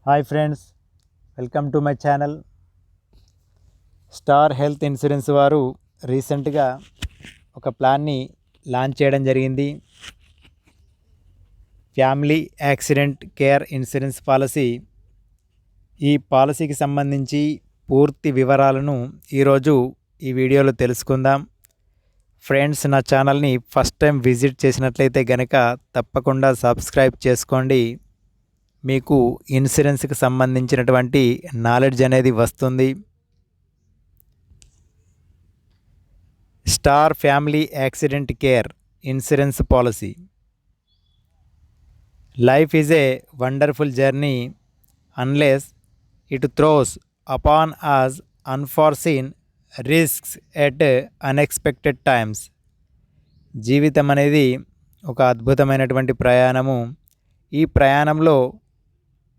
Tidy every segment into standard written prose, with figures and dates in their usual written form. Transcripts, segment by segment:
Hi friends, welcome to my channel. Star health insurance వారు రీసెంట్గా ఒక ప్లాన్ని లాంచ్ చేయడం జరిగింది. Family accident care insurance policy. ఈ పాలసీకి సంబంధించి పూర్తి వివరాలను ఈరోజు ఈ వీడియోలో తెలుసుకుందాం. ఫ్రెండ్స్, నా ఛానల్ని ఫస్ట్ టైం విజిట్ చేసినట్లయితే గనక తప్పకుండా సబ్స్క్రైబ్ చేసుకోండి. మీకు ఇన్సూరెన్స్కి సంబంధించినటువంటి నాలెడ్జ్ అనేది వస్తుంది. Star family accident care insurance policy. Life is a wonderful journey unless it throws upon us unforeseen risks at unexpected times. జీవితం అనేది ఒక అద్భుతమైనటువంటి ప్రయాణము. ఈ ప్రయాణంలో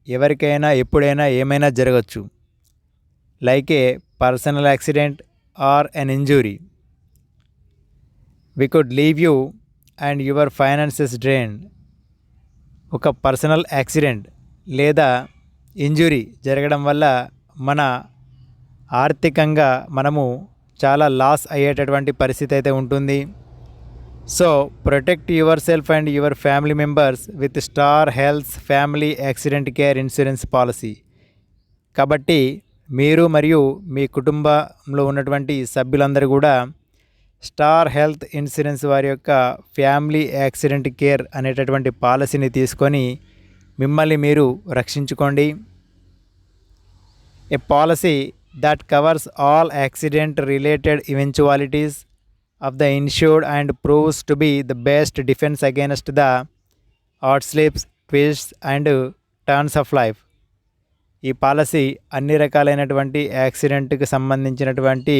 ఎవరికైనా ఎప్పుడైనా ఏమైనా జరగచ్చు. Like a personal accident or an injury. We could leave you and your finances drained. ఒక పర్సనల్ యాక్సిడెంట్ లేదా ఇంజురీ జరగడం వల్ల మన ఆర్థికంగా మనము చాలా లాస్ అయ్యేటటువంటి పరిస్థితి అయితే ఉంటుంది. So protect your self and your family members with star health family accident care insurance policy. కాబట్టి మీరు మరియు మీ కుటుంబంలో ఉన్నటువంటి సభ్యులందరూ కూడా స్టార్ హెల్త్ ఇన్సూరెన్స్ వారి యొక్క ఫ్యామిలీ యాక్సిడెంట్ కేర్ అనేటటువంటి పాలసీని తీసుకొని మిమ్మల్ని మీరు రక్షించుకోండి. ఏ policy that covers all accident related eventualities of the insured and proves to be the best defense against the odd slips, twists and turns of life. ఈ policy అన్ని రకాలైనటువంటి యాక్సిడెంట్కి సంబంధించినటువంటి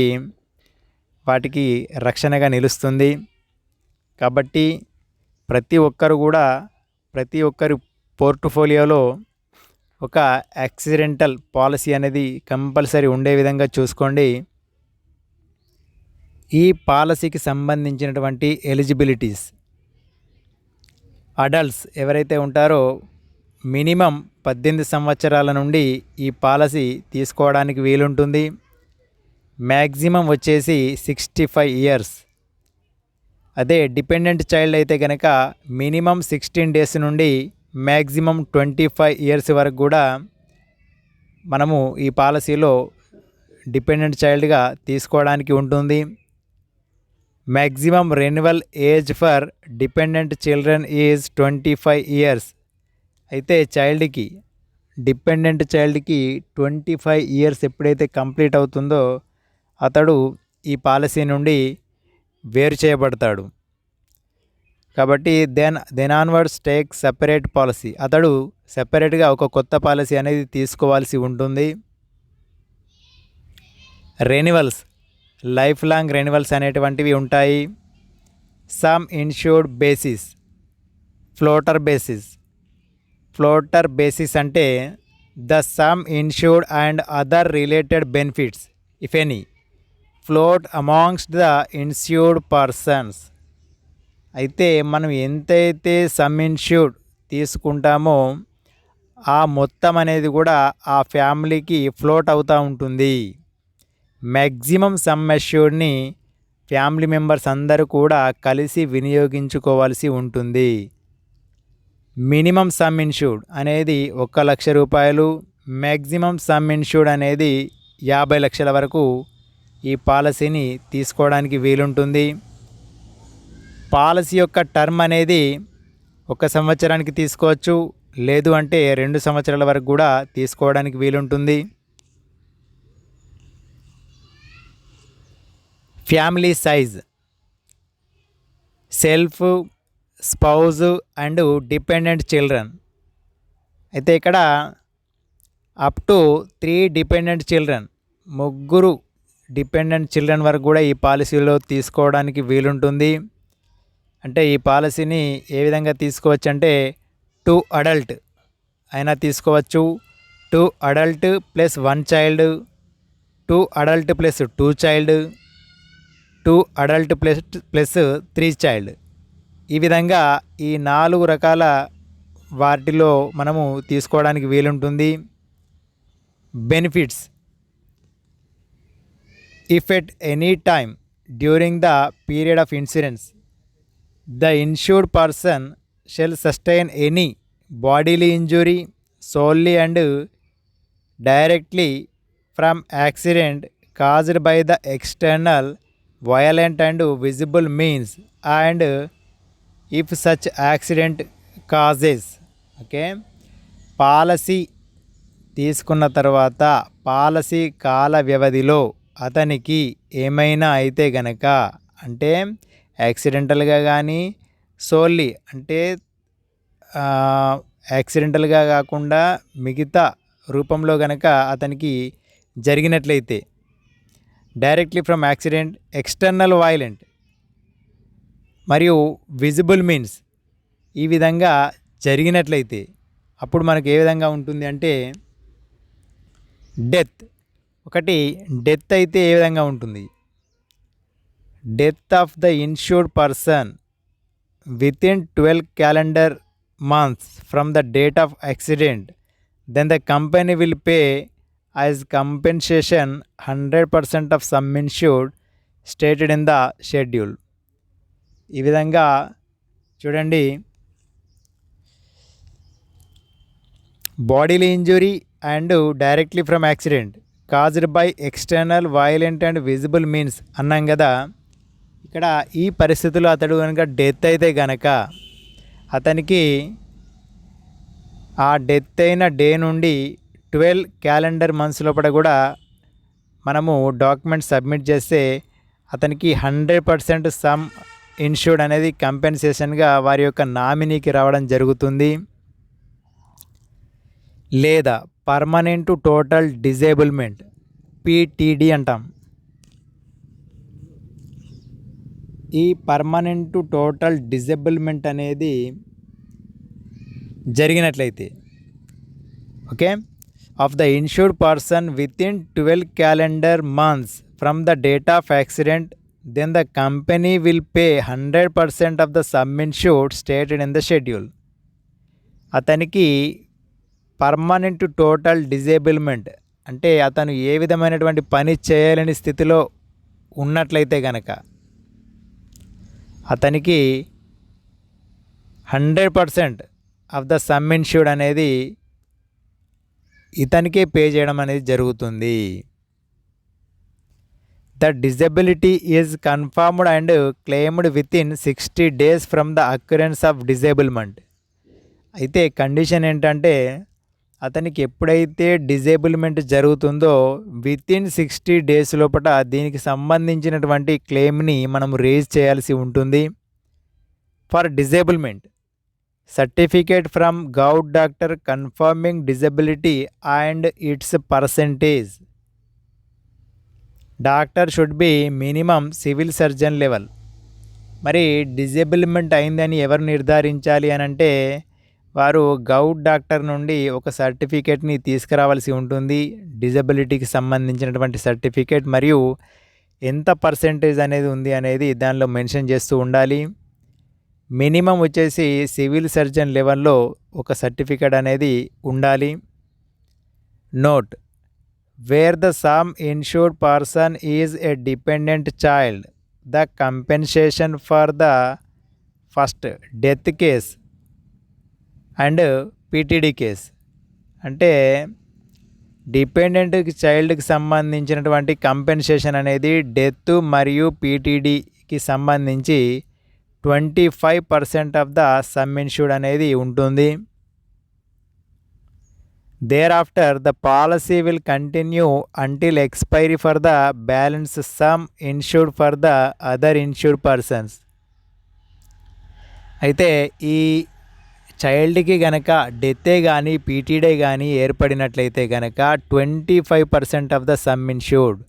వాటికి రక్షణగా నిలుస్తుంది. కాబట్టి ప్రతి ఒక్కరి పోర్ట్ఫోలియోలో ఒక యాక్సిడెంటల్ పాలసీ అనేది కంపల్సరీ ఉండే విధంగా చూసుకోండి. ఈ పాలసీకి సంబంధించినటువంటి ఎలిజిబిలిటీస్. అడల్ట్స్ ఎవరైతే ఉంటారో మినిమం 18 సంవత్సరాల నుండి ఈ పాలసీ తీసుకోవడానికి వీలుంటుంది. మ్యాక్సిమం వచ్చేసి 65 ఇయర్స్. అదే డిపెండెంట్ చైల్డ్ అయితే కనుక మినిమం 16 డేస్ నుండి మ్యాక్సిమం 25 ఇయర్స్ వరకు కూడా మనము ఈ పాలసీలో డిపెండెంట్ చైల్డ్గా తీసుకోవడానికి ఉంటుంది. Maximum renewal age for dependent children is 25 years. అయితే డిపెండెంట్ చైల్డ్కి 25 ఇయర్స్ ఎప్పుడైతే కంప్లీట్ అవుతుందో అతడు ఈ పాలసీ నుండి వేరు చేయబడతాడు. కాబట్టి then onwards take separate policy. అతడు సెపరేట్గా ఒక కొత్త పాలసీ అనేది తీసుకోవాల్సి ఉంటుంది. రెన్యువల్స్, లైఫ్ లాంగ్ రెన్యువల్స్ అనేటువంటివి ఉంటాయి. Sum insured basis, floater basis అంటే the sum insured and other related benefits if any float amongst the insured persons. అయితే మనం ఎంతైతే సమ్ ఇన్ష్యూర్డ్ తీసుకుంటామో ఆ మొత్తం అనేది కూడా ఆ ఫ్యామిలీకి ఫ్లోట్ అవుతూ ఉంటుంది. మ్యాక్సిమం సమ్ అష్యూర్డ్ని ఫ్యామిలీ మెంబర్స్ అందరూ కూడా కలిసి వినియోగించుకోవాల్సి ఉంటుంది. మినిమం సమ్ ఇన్ష్యూర్డ్ అనేది 1 లక్ష రూపాయలు. మ్యాక్సిమం సమ్ ఇన్ష్యూర్డ్ అనేది 50 లక్షల వరకు ఈ పాలసీని తీసుకోవడానికి వీలుంటుంది. పాలసీ యొక్క టర్మ్ అనేది 1 సంవత్సరానికి తీసుకోవచ్చు, లేదు అంటే 2 సంవత్సరాల వరకు కూడా తీసుకోవడానికి వీలుంటుంది. Family size, self, spouse and dependent children. అయితే ఇక్కడ up to 3 dependent children, 3 dependent children వరకు కూడా ఈ పాలసీలో తీసుకోవడానికి వీలుంటుంది. అంటే ఈ పాలసీని ఏ విధంగా తీసుకోవచ్చు అంటే 2 అడల్ట్ అయినా తీసుకోవచ్చు, 2 adult plus 1 child, 2 adult plus 2 child, 2 adult plus 3 child. ఈ విధంగా ఈ 4 రకాల వాటిలో మనము తీసుకోవడానికి వీలుంటుంది. benefits if at any time during the period of insurance the insured person shall sustain any bodily injury solely and directly from accident caused by the external violent and visible means and if such accident causes okay policy తీసుకున్న తర్వాత policy కాల వ్యవధిలో అతనికి ఏమైనా అయితే గనక అంటే యాక్సిడెంటల్గా కానీ సోల్లీ అంటే యాక్సిడెంటల్గా కాకుండా మిగతా రూపంలో గనక అతనికి జరిగినట్లయితే directly from accident external violent మరియు విజిబుల్ మీన్స్ ఈ విధంగా జరిగినట్లయితే అప్పుడు మనకు ఏ విధంగా ఉంటుంది అంటే డెత్ ఒకటి డెత్ అయితే ఏ విధంగా ఉంటుంది death of the insured person within 12 calendar months from the date of accident then the company will pay as compensation 100% of sum insured stated in the schedule. ఈ విధంగా చూడండి, bodily injury and directly from accident caused by external violent and visible means అన్నాం కదా. ఇక్కడ ఈ పరిస్థితుల్లో అతడు కనుక డెత్ అయితే గనక అతనికి ఆ డెత్ అయిన డే నుండి 12 క్యాలెండర్ మంత్స్ లోపల కూడా మనము డాక్యుమెంట్ సబ్మిట్ చేస్తే అతనికి 100% సమ్ ఇన్ష్యూర్డ్ అనేది కంపెన్సేషన్గా వారి యొక్క నామినీకి రావడం జరుగుతుంది. లేదా పర్మనెంట్ టోటల్ డిజేబుల్మెంట్ పీటీడీ అంటాం. ఈ పర్మనెంట్ టోటల్ డిజేబుల్మెంట్ అనేది జరిగినట్లయితే okay of the insured person within 12 calendar months from the date of accident then the company will pay 100% of the sum insured stated in the schedule. అతనికి permanent total disablement అంటే అతను ఏ విధమైనటువంటి పని చేయలేని స్థితిలో ఉన్నట్లయితే గనక అతనికి 100% ఆఫ్ ద సమ్ ఇన్ష్యూర్డ్ అనేది ఇతనికే పే చేయడం అనేది జరుగుతుంది. The disability is confirmed and claimed within 60 days from the occurrence of disablement. అయితే కండిషన్ ఏంటంటే అతనికి ఎప్పుడైతే డిజేబుల్మెంట్ జరుగుతుందో వితిన్ 60 days లోపల దీనికి సంబంధించినటువంటి క్లెయిమ్ని మనం రేజ్ చేయాల్సి ఉంటుంది. For disablement certificate from govt doctor confirming disability and its percentage. Doctor should be minimum civil surgeon level. మరి డిజేబుల్మెంట్ అయిందని ఎవరు నిర్ధారించాలి అని అంటే వారు గౌట్ డాక్టర్ నుండి ఒక సర్టిఫికేట్ని తీసుకురావాల్సి ఉంటుంది. డిజబిలిటీకి సంబంధించినటువంటి సర్టిఫికేట్ మరియు ఎంత పర్సెంటేజ్ అనేది ఉంది అనేది దానిలో మెన్షన్ చేస్తూ ఉండాలి. మినిమం వచ్చేసి సివిల్ సర్జన్ లెవెల్లో ఒక సర్టిఫికేట్ అనేది ఉండాలి. Note where the sum insured person is a dependent child, the compensation for the first death case and PTD case అంటే డిపెండెంట్ చైల్డ్కి సంబంధించినటువంటి కంపెన్సేషన్ అనేది డెత్ మరియు పీటీడీకి సంబంధించి 25% ఆఫ్ ద సమ్ ఇన్ష్యూర్డ్ అనేది ఉంటుంది. Thereafter, the policy will continue until expiry for the balance sum insured for the other insured persons. అయితే ఈ చైల్డ్కి గనక డెత్తే కానీ పీటీడే కానీ ఏర్పడినట్లయితే గనక 25% ఆఫ్ ద సమ్ ఇన్ష్యూర్డ్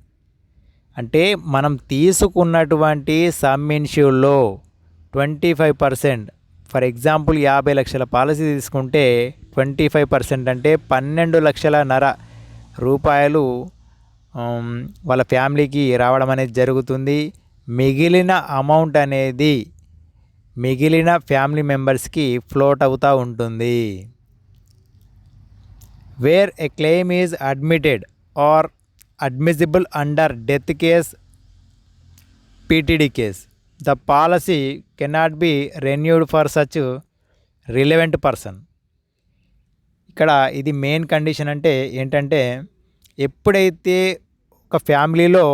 అంటే మనం తీసుకున్నటువంటి సమ్ ఇన్ష్యూర్డ్లో 25%. ఫర్ ఎగ్జాంపుల్ 50 లక్షల పాలసీ తీసుకుంటే 25% అంటే 12.5 లక్షల రూపాయలు వాళ్ళ ఫ్యామిలీకి రావడం అనేది జరుగుతుంది. మిగిలిన అమౌంట్ అనేది మిగిలిన ఫ్యామిలీ మెంబర్స్కి ఫ్లోట్ అవుతూ ఉంటుంది. Where a claim is admitted or admissible under death case PTD case the policy cannot be renewed for such relevant person. ఇక్కడ ఇది మెయిన్ కండిషన్ అంటే ఏంటంటే, ఎప్పుడైతే ఒక ఫ్యామిలీలో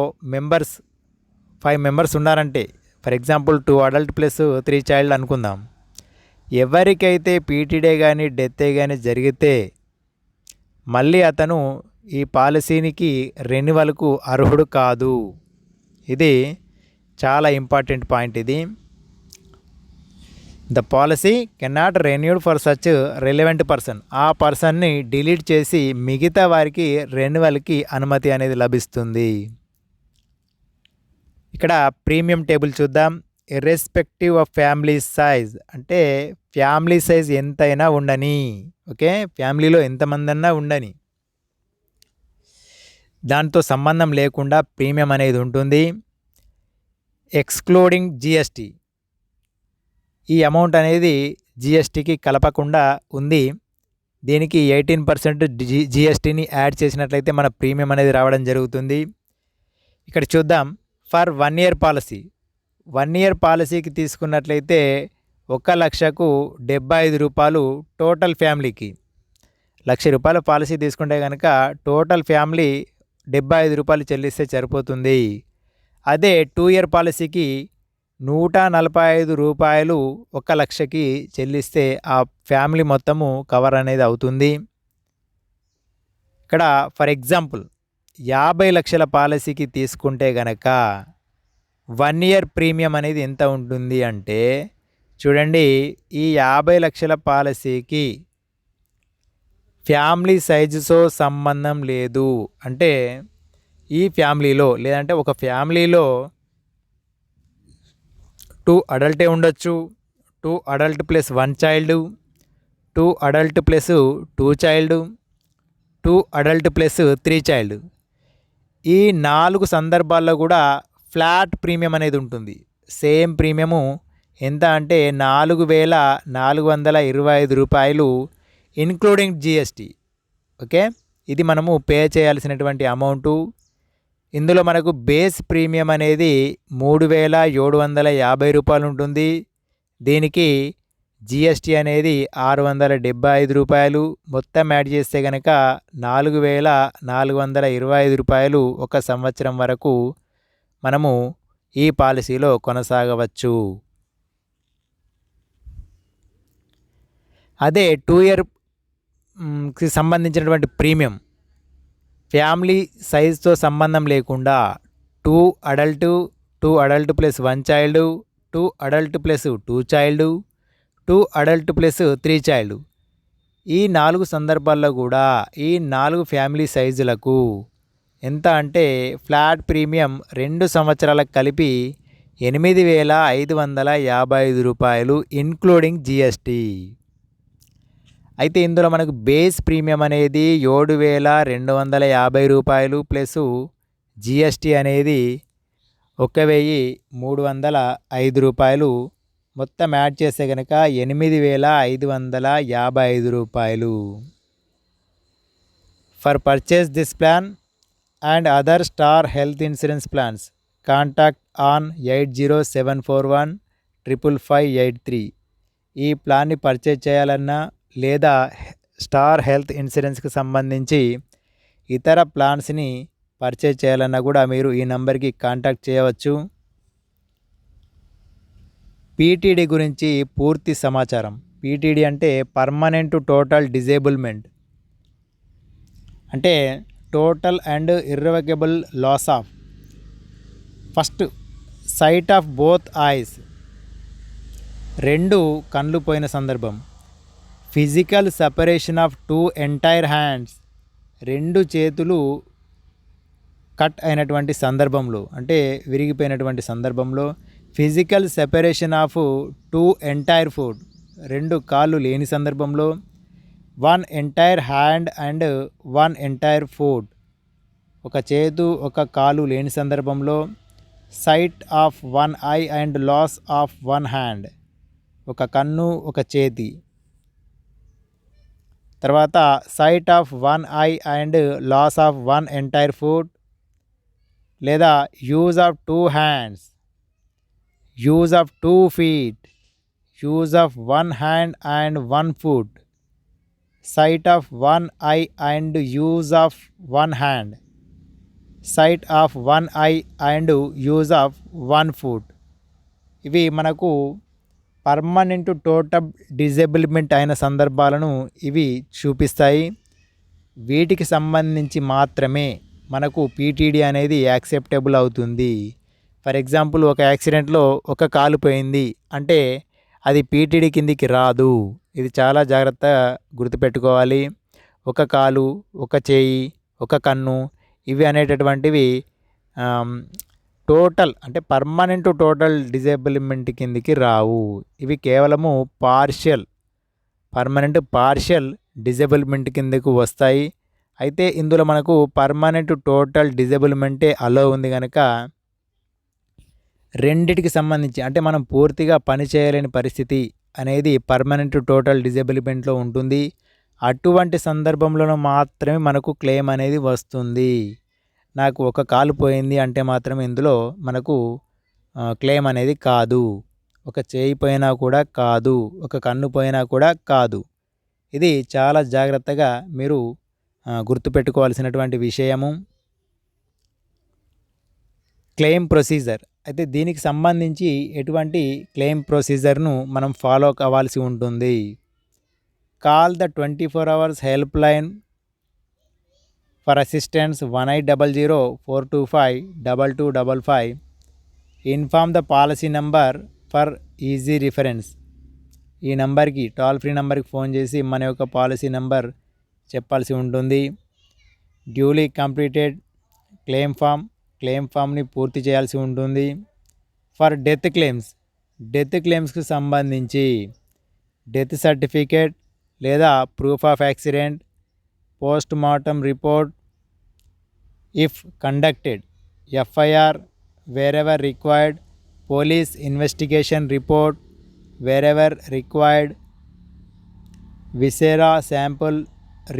5 మెంబర్స్ ఉన్నారంటే, for example 2 adult plus 3 child అనుకుందాం. ఎవరికైతే పీటీడే కానీ డెత్ కానీ జరిగితే మళ్ళీ అతను ఈ పాలసీనికి రెన్యువల్కు అర్హుడు కాదు. ఇది చాలా ఇంపార్టెంట్ పాయింట్. ఇది the policy cannot renewed for such relevant person. ఆ పర్సన్ని డిలీట్ చేసి మిగతా వారికి రెన్యువల్కి అనుమతి అనేది లభిస్తుంది. ఇక్కడ ప్రీమియం టేబుల్ చూద్దాం. ఇర్రెస్పెక్టివ్ ఆఫ్ ఫ్యామిలీ సైజ్ అంటే ఫ్యామిలీ సైజ్ ఎంతైనా ఉండని, ఓకే, ఫ్యామిలీలో ఎంతమంది అన్నా ఉండని, దాంతో సంబంధం లేకుండా ప్రీమియం అనేది ఉంటుంది. ఎక్స్క్లూడింగ్ జిఎస్టీ, ఈ అమౌంట్ అనేది జిఎస్టీకి కలపకుండా ఉంది. దీనికి 18% జిఎస్టీని యాడ్ చేసినట్లయితే మన ప్రీమియం అనేది రావడం జరుగుతుంది. ఇక్కడ చూద్దాం. ఫర్ 1 year పాలసీ, 1 year పాలసీకి తీసుకున్నట్లయితే 1,75,000 రూపాయలు టోటల్ ఫ్యామిలీకి. 1,00,000 రూపాయల పాలసీ తీసుకుంటే కనుక టోటల్ ఫ్యామిలీ 75 రూపాయలు చెల్లిస్తే సరిపోతుంది. అదే 2 year పాలసీకి 145 రూపాయలు 1,00,000కి చెల్లిస్తే ఆ ఫ్యామిలీ మొత్తము కవర్ అనేది అవుతుంది. ఇక్కడ ఫర్ ఎగ్జాంపుల్ 50 లక్షల పాలసీకి తీసుకుంటే గనక 1 year ప్రీమియం అనేది ఎంత ఉంటుంది అంటే, చూడండి, ఈ 50 లక్షల పాలసీకి ఫ్యామిలీ సైజుతో సంబంధం లేదు. అంటే ఈ ఫ్యామిలీలో లేదంటే ఒక ఫ్యామిలీలో 2 అడల్టే ఉండొచ్చు, 2 adult plus 1 child, 2 adult plus 2 child, 2 adult plus 3 child. ఈ 4 సందర్భాల్లో కూడా ఫ్లాట్ ప్రీమియం అనేది ఉంటుంది. సేమ్ ప్రీమియము ఎంత అంటే 4,425 రూపాయలు ఇన్క్లూడింగ్ జిఎస్టీ. ఓకే, ఇది మనము పే చేయాల్సినటువంటి అమౌంటు. ఇందులో మనకు బేస్ ప్రీమియం అనేది 3,750 రూపాయలు ఉంటుంది. దీనికి జిఎస్టీ అనేది 675 రూపాయలు. మొత్తం యాడ్ చేస్తే కనుక 4,425 రూపాయలు ఒక సంవత్సరం వరకు మనము ఈ పాలసీలో కొనసాగవచ్చు. అదే 2 yearకి సంబంధించినటువంటి ప్రీమియం ఫ్యామిలీ సైజ్తో సంబంధం లేకుండా 2 adult plus 1 child, 2 adult plus 2 child, 2 adult plus 3 child, ఈ 4 సందర్భాల్లో కూడా ఈ 4 ఫ్యామిలీ సైజులకు ఎంత అంటే ఫ్లాట్ ప్రీమియం 2 సంవత్సరాలకు కలిపి 8,555 రూపాయలు ఇన్క్లూడింగ్ జిఎస్టీ. అయితే ఇందులో మనకు బేస్ ప్రీమియం అనేది 7,250 రూపాయలు ప్లస్ జిఎస్టీ అనేది 1,305 రూపాయలు. మొత్తం యాడ్ చేస్తే కనుక 8,555 రూపాయలు. For purchase this plan and other star health insurance plans contact on 8074155583. ఈ ప్లాన్ని పర్చేజ్ చేయాలన్నా లేదా స్టార్ హెల్త్ ఇన్సూరెన్స్కి సంబంధించి ఇతర ప్లాన్స్ని పర్చేజ్ చేయాలన్నా కూడా మీరు ఈ నంబర్కి కాంటాక్ట్ చేయవచ్చు. పీటీడీ గురించి పూర్తి సమాచారం. పీటీడీ అంటే పర్మనెంట్ టోటల్ డిజేబుల్మెంట్, అంటే total and irrevocable loss of first sight of both eyes, 2 కళ్ళు పోయిన సందర్భం. Physical separation of 2 entire hands, 2 చేతులు కట్ అయినటువంటి సందర్భంలో, అంటే విరిగిపోయినటువంటి సందర్భంలో. Physical separation of 2 entire foot, 2 కాళ్ళు లేని సందర్భంలో. 1 entire hand and 1 entire foot, ఒక చేతు ఒక కాలు లేని సందర్భంలో. Sight of 1 eye and loss of 1 hand, ఒక కన్ను ఒక చేతి. తర్వాత sight of one eye and loss of one entire foot, లేదా use of two hands, use of two feet, use of one hand and one foot, sight of one eye and use of one hand, sight of one eye and use of one foot. ఇవి మనకు permanent total disablement అయిన సందర్భాలను ఇవి చూపిస్తాయి. వీటికి సంబంధించి మాత్రమే మనకు పీటీడీ అనేది యాక్సెప్టబుల్ అవుతుంది. ఫర్ ఎగ్జాంపుల్, ఒక యాక్సిడెంట్లో ఒక కాలు పోయింది అంటే అది పీటీడీ కిందికి రాదు. ఇది చాలా జాగ్రత్తగా గుర్తుపెట్టుకోవాలి. ఒక కాలు, ఒక చేయి, ఒక కన్ను, ఇవి అనేటటువంటివి టోటల్ అంటే పర్మనెంట్ టోటల్ డిజేబుల్మెంట్ కిందికి రావు. ఇవి కేవలము పర్మనెంట్ పార్షియల్ డిజేబుల్మెంట్ కిందకు వస్తాయి. అయితే ఇందులో మనకు పర్మనెంట్ టోటల్ డిజేబుల్మెంటే అలో ఉంది కనుక రెండిటికి సంబంధించి అంటే మనం పూర్తిగా పని చేయలేని పరిస్థితి అనేది పర్మనెంట్ టోటల్ డిజేబుల్మెంట్లో ఉంటుంది. అటువంటి సందర్భంలో మాత్రమే మనకు క్లెయిమ్ అనేది వస్తుంది. నాకు ఒక కాలు పోయింది అంటే మాత్రం ఇందులో మనకు క్లెయిమ్ అనేది కాదు. ఒక చేయి పోయినా కూడా కాదు, ఒక కన్ను పోయినా కూడా కాదు. ఇది చాలా జాగ్రత్తగా మీరు గుర్తుపెట్టుకోవాల్సినటువంటి విషయము. క్లెయిమ్ ప్రొసీజర్ అయితే దీనికి సంబంధించి ఎటువంటి క్లెయిమ్ ప్రొసీజర్ను మనం ఫాలో కావాల్సి ఉంటుంది. Call the 24 hours help line for assistance 1800-425-2255. Inform the policy number for easy reference. ఈ నంబర్కి టోల్ ఫ్రీ నెంబర్కి ఫోన్ చేసి మన యొక్క పాలసీ నెంబర్ చెప్పాల్సి ఉంటుంది. డ్యూలీ కంప్లీటెడ్ క్లెయిమ్ ఫామ్ని పూర్తి చేయాల్సి ఉంటుంది. ఫర్ డెత్ క్లెయిమ్స్కి సంబంధించి డెత్ సర్టిఫికేట్ లేదా proof of accident, post mortem report if conducted, FIR wherever required, police investigation report wherever required, viscera sample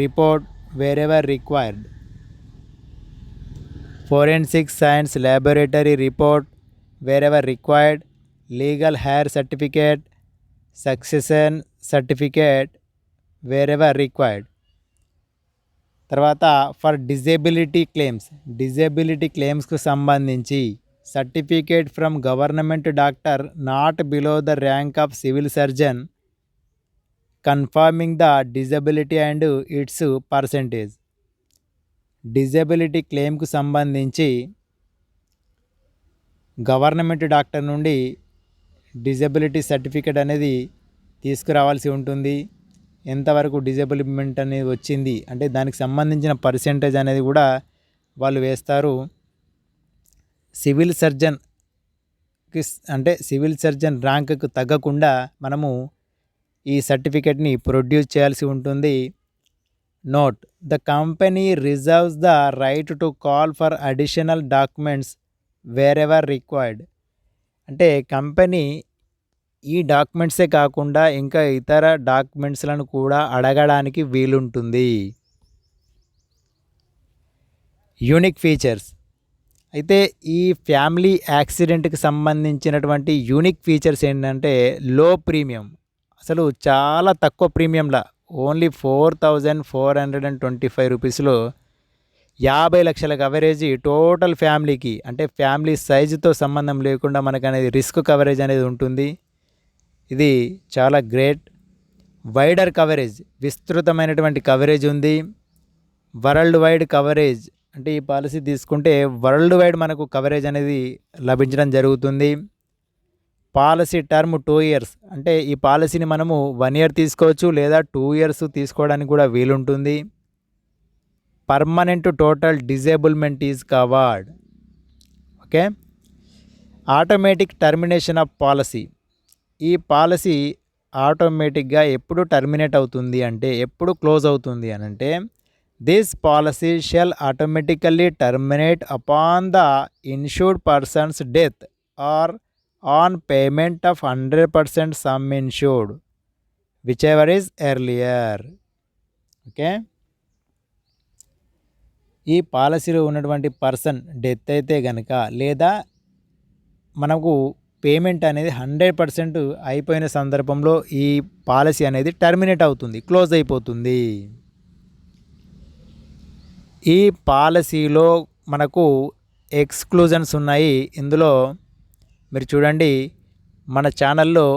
report wherever required, forensic science laboratory report wherever required, legal heir certificate, succession certificate wherever required. తర్వాత for disability క్లెయిమ్స్కు సంబంధించి certificate from government doctor not below the rank of civil surgeon confirming the disability and its percentage. Disability క్లెయిమ్కు సంబంధించి government doctor నుండి disability certificate అనేది తీసుకురావాల్సి ఉంటుంది. ఎంతవరకు disablement అనేది వచ్చింది అంటే దానికి సంబంధించిన పర్సెంటేజ్ అనేది కూడా వాళ్ళు వేస్తారు. సివిల్ సర్జన్ ర్యాంకుకు తగ్గకుండా మనము ఈ సర్టిఫికేట్ని ప్రొడ్యూస్ చేయాల్సి ఉంటుంది. Note: the company reserves the right to call for additional documents wherever required. అంటే కంపెనీ ఈ డాక్యుమెంట్సే కాకుండా ఇంకా ఇతర డాక్యుమెంట్స్లను కూడా అడగడానికి వీలుంటుంది. యూనిక్ ఫీచర్స్ అయితే ఈ ఫ్యామిలీ యాక్సిడెంట్కి సంబంధించినటువంటి యూనిక్ ఫీచర్స్ ఏంటంటే లో ప్రీమియం, అసలు చాలా తక్కువ ప్రీమియంలా ఓన్లీ 4,425 రూపీస్లో 50 లక్షల కవరేజ్ టోటల్ ఫ్యామిలీకి, అంటే ఫ్యామిలీ సైజుతో సంబంధం లేకుండా మనకు అనేది రిస్క్ కవరేజ్ అనేది ఉంటుంది. ఇది చాలా గ్రేట్. వైడర్ కవరేజ్, విస్తృతమైనటువంటి కవరేజ్ ఉంది. వరల్డ్ వైడ్ కవరేజ్, అంటే ఈ పాలసీ తీసుకుంటే వరల్డ్ వైడ్ మనకు కవరేజ్ అనేది లభించడం జరుగుతుంది. పాలసీ టర్మ్ 2 years, అంటే ఈ పాలసీని మనము 1 year తీసుకోవచ్చు లేదా 2 years తీసుకోవడానికి కూడా వీలుంటుంది. Permanent total disablement is covered. Okay. Automatic termination of policy. ఈ పాలసీ ఆటోమేటిక్గా ఎప్పుడు టర్మినేట్ అవుతుంది అంటే, ఎప్పుడు క్లోజ్ అవుతుంది అని అంటే, this policy shall automatically terminate upon the insured person's death or on payment of 100% sum insured whichever is earlier. Okay. ఈ పాలసీలో ఉన్నటువంటి పర్సన్ డెత్ అయితే కనుక లేదా మనకు పేమెంట్ అనేది 100% అయిపోయిన సందర్భంలో ఈ పాలసీ అనేది టర్మినేట్ అవుతుంది, క్లోజ్ అయిపోతుంది. ఈ పాలసీలో మనకు ఎక్స్క్లూజన్స్ ఉన్నాయి. ఇందులో మీరు చూడండి, మన ఛానల్లో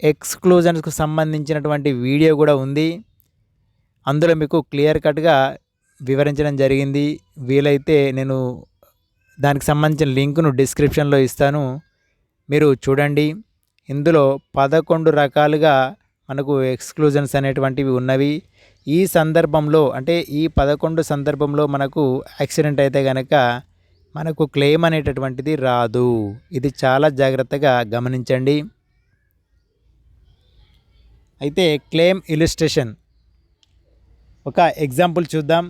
ఎక్స్క్లూజన్స్కు సంబంధించినటువంటి వీడియో కూడా ఉంది. అందులో మీకు క్లియర్ కట్గా వివరించడం జరిగింది. వీలైతే నేను దానికి సంబంధించిన లింకును డిస్క్రిప్షన్లో ఇస్తాను, మీరు చూడండి. ఇందులో 11 రకాలుగా మనకు ఎక్స్క్లూజన్స్ అనేటువంటివి ఉన్నవి. ఈ సందర్భంలో అంటే ఈ 11 సందర్భంలో మనకు యాక్సిడెంట్ అయితే కనుక మనకు క్లెయిమ్ అనేటటువంటిది రాదు. ఇది చాలా జాగ్రత్తగా గమనించండి. అయితే క్లెయిమ్ ఇలిస్ట్రేషన్ ఒక ఎగ్జాంపుల్ చూద్దాం.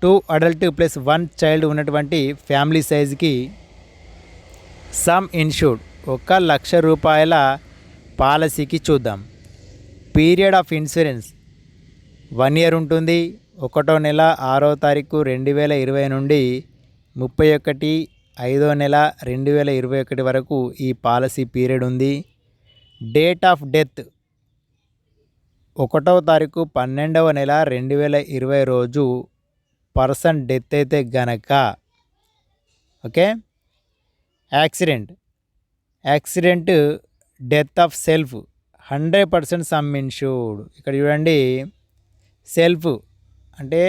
2 అడల్ట్ ప్లస్ 1 చైల్డ్ ఉన్నటువంటి ఫ్యామిలీ సైజ్కి సమ్ ఇన్షూర్డ్ 1,00,000 రూపాయల పాలసీకి చూద్దాం. పీరియడ్ ఆఫ్ ఇన్సూరెన్స్ 1 ఇయర్ ఉంటుంది. 1వ నెల 6వ తారీఖు 2020 నుండి 31/5వ నెల 2021 వరకు ఈ పాలసీ పీరియడ్ ఉంది. డేట్ ఆఫ్ డెత్ 1వ తారీఖు 12వ నెల 2020 రోజు పర్సన్ డెత్ అయితే గనక. Okay. Accident death of self 100% sum insured. ఇక్కడ చూడండి, సెల్ఫ్ అంటే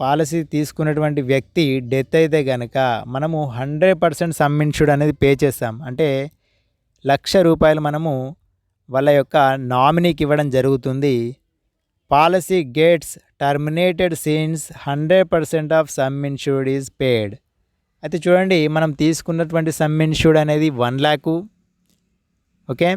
పాలసీ తీసుకున్నటువంటి వ్యక్తి డెత్ అయితే కనుక మనము 100% సమ్ ఇన్షూర్డ్ అనేది పే చేస్తాం. అంటే 1,00,000 రూపాయలు మనము వాళ్ళ యొక్క నామినీకి ఇవ్వడం జరుగుతుంది. Policy gets terminated since 100% of sum insured is paid. అయితే చూడండి, మనం తీసుకున్నటువంటి సమ్ ఇన్షూర్డ్ అనేది 1,00,000. ఓకే.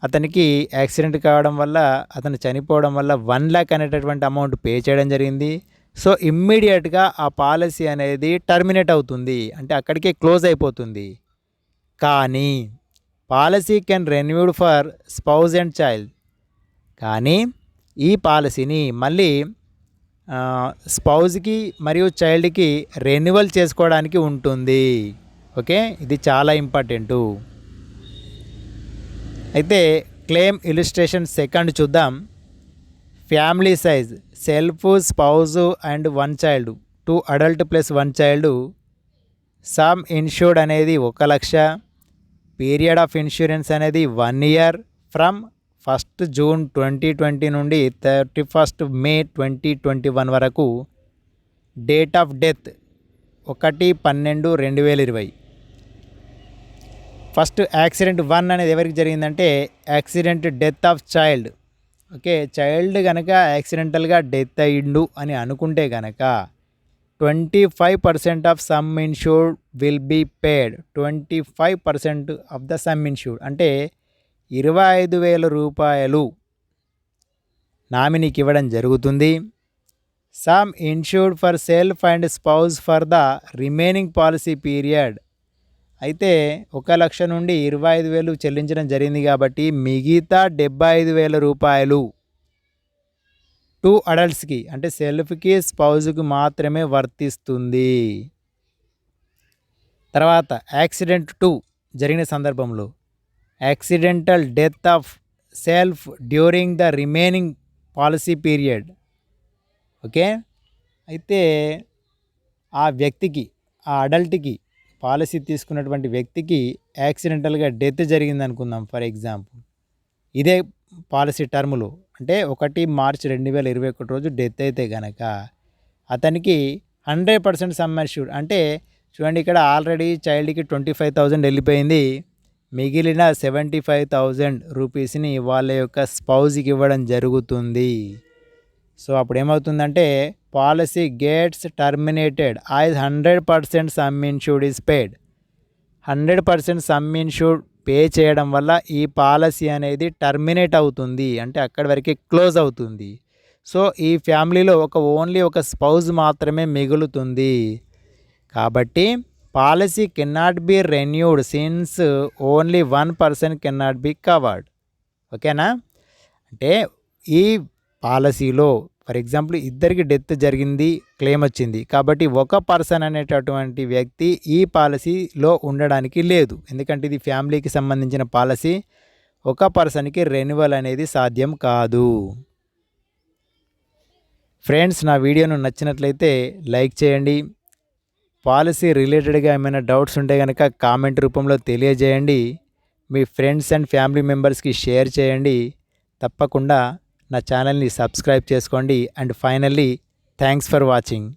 అతనికి యాక్సిడెంట్ కావడం వల్ల, అతను చనిపోవడం వల్ల 1,00,000 అనేటటువంటి అమౌంట్ పే చేయడం జరిగింది. సో ఇమ్మీడియట్గా ఆ పాలసీ అనేది టర్మినేట్ అవుతుంది, అంటే అక్కడికే క్లోజ్ అయిపోతుంది. కానీ policy can renewed for spouse and child. కానీ ఈ పాలసీని మళ్ళీ స్పౌజ్కి మరియు చైల్డ్కి రెన్యువల్ చేసుకోవడానికి ఉంటుంది. ఓకే, ఇది చాలా ఇంపార్టెంటు. అయితే క్లెయిమ్ ఇలిస్ట్రేషన్ సెకండ్ చూద్దాం. Family size self, spouse and 1 child, 2 adult plus 1 child. Some insured అనేది 1,00,000. పీరియడ్ ఆఫ్ ఇన్సూరెన్స్ అనేది 1 ఇయర్ ఫ్రమ్ 1 జూన్ 2020 నుండి 31 మే 2021 వరకు. Date of death 1/12/2020. First accident 1 అనేది ఎవరికి జరిగిందంటే accident death of child. Okay, child కనుక యాక్సిడెంటల్గా డెత్ అయ్యిండు అని అనుకుంటే కనుక 25% of sum insured will be paid. 25% of the sum insured అంటే 25,000 రూపాయలు నామినీకి ఇవ్వడం జరుగుతుంది. Sum insured for self and spouse for the remaining policy period. అయితే 1,00,000 నుండి 25,000 చెల్లించడం జరిగింది కాబట్టి మిగతా 75,000 రూపాయలు 2 అడల్ట్స్కి అంటే సెల్ఫ్కి, స్పౌజ్కి మాత్రమే వర్తిస్తుంది. తర్వాత యాక్సిడెంట్ 2 జరిగిన సందర్భంలో accidental death of self during the remaining policy period. Okay, అయితే ఆ వ్యక్తికి, ఆ అడల్ట్కి, పాలసీ తీసుకున్నటువంటి వ్యక్తికి యాక్సిడెంటల్గా డెత్ జరిగింది అనుకుందాం. ఫర్ ఎగ్జాంపుల్ ఇదే పాలసీ టర్ములో అంటే 1 మార్చి 2021 రోజు డెత్ అయితే కనుక అతనికి 100% సమ్ ఇన్షూర్డ్. అంటే చూడండి, ఇక్కడ ఆల్రెడీ చైల్డ్కి 25,000 వెళ్ళిపోయింది. మిగిలిన 75,000 రూపీస్ని వాళ్ళ యొక్క స్పౌజ్కి ఇవ్వడం జరుగుతుంది. సో అప్పుడు ఏమవుతుందంటే policy gets terminated as 100% sum insured is paid. 100% sum insured pay చేయడం వల్ల ఈ పాలసీ అనేది టర్మినేట్ అవుతుంది, అంటే అక్కడి వరకే క్లోజ్ అవుతుంది. సో ఈ ఫ్యామిలీలో ఓన్లీ ఒక స్పౌజ్ మాత్రమే మిగులుతుంది. కాబట్టి policy cannot be renewed since only 1 person cannot be covered. ఓకేనా? అంటే ఈ పాలసీలో ఫర్ ఎగ్జాంపుల్ ఇద్దరికి డెత్ జరిగింది, క్లెయిమ్ వచ్చింది, కాబట్టి ఒక పర్సన్ అనేటటువంటి వ్యక్తి ఈ పాలసీలో ఉండడానికి లేదు. ఎందుకంటే ఇది ఫ్యామిలీకి సంబంధించిన పాలసీ. ఒక పర్సన్కి రెన్యువల్ అనేది సాధ్యం కాదు. ఫ్రెండ్స్, నా వీడియోను నచ్చినట్లయితే లైక్ చేయండి. పాలసీ రిలేటెడ్గా ఏమైనా డౌట్స్ ఉంటే కనుక కామెంట్ రూపంలో తెలియజేయండి. మీ ఫ్రెండ్స్ అండ్ ఫ్యామిలీ మెంబర్స్కి షేర్ చేయండి. తప్పకుండా నా ఛానల్ని సబ్స్క్రైబ్ చేసుకోండి. And finally thanks for watching.